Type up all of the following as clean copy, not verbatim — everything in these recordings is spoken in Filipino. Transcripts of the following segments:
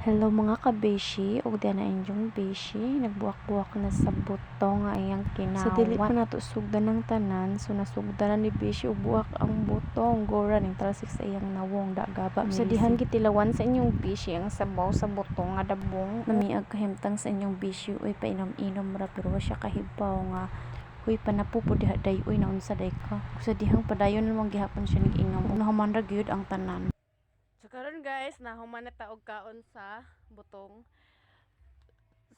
Hello mga kabeshi, ug na inyong beshi, nagbuwak-buwak na sa buto nga iyang kinawat. Sa dili pa nato sugdan ng tanan, so nasugdan na ni beshi ug buwak ang butong gora ning talsik sa iyang nawong dagaba. Sa dihan gitilawan sa inyong beshi ang sabaw sa butong nga dabong. Namiag kahimtang sa inyong beshi uy painom-inom ra pero wa siya kahibaw nga uy panapupo diha day uy naun sa day ka. Sa dihang padayon namang gihapon siya nig-inom ug nahuman ra gyud ang tanan. So karon guys, nahuman na ta og kaon sa butong.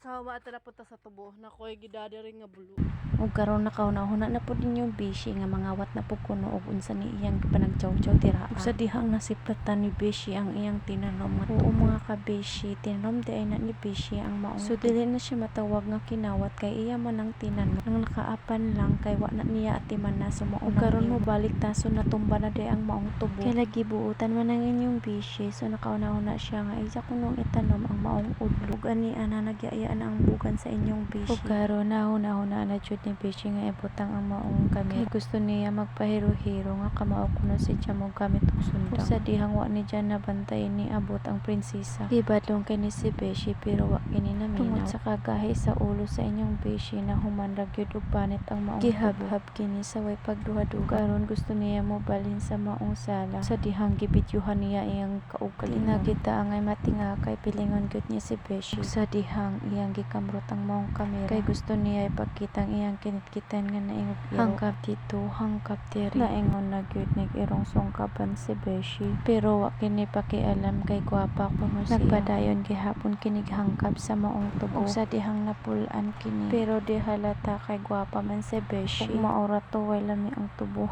Sa maata na punta sa tubo na koy gidadari nga bulo. Ug karon nakauna-una na pud ninyo beshi nga mangawat na pud kuno og unsa ni iyang panagjaw-jaw dira. Ug sa dihang nasiplatan ni beshi ang iyang tinanom nga tubo. Mga kabeshi, tinanom di ay na ni beshi ang maong. So dili na siya matawag nga kinawat kay iya man ang tinanom. Nang nakaapan lang kay wa na niya atiman na so mao karon mo balik taso natumba na di ang maong tubo. Kay lagi buutan man ang inyong beshi so nakauna-una siya nga isa kunong itanom ang maong udlo. Ug ani ana nagyaya na ang bugan sa inyong beshi. Ug karon nahuna-huna na jud ni beshi nga ibutang ang maong kamera. Kay gusto niya magpahiro-hiro nga kamao kuno si siya mo gamit og sundang. Ug sa dihang wa ni dyan nabantay ni abot ang prinsesa. Ibadlong kay ni si beshi pero wa kini naminaw. Tungod sa kagahi sa ulo sa inyong beshi na human ra gyud og panit ang maong gihab-hab kini sa way pagduha-duha. Karon gusto niya mo balhin sa maong sala. Sa dihang gibidyuhan niya iyang kaugalingon. Kita angay matinga kay pilingon gyud niya si beshi. Ug sa dihang iyang gikamrot ang maong kamera kay gusto niya ipakita ang iyang kinitkitan nga naingog hangkap dito hangkap diri. Naingon na gyud nag-irong sungkaban si beshi pero wa kini pakialam kay gwapa kuno siya. Nagpadayon gihapon kinig hangkap sa maong tubo. Ug sa dihang napul-an kini pero di halata kay gwapa man si beshi. Ug maura to way lami ang tubo.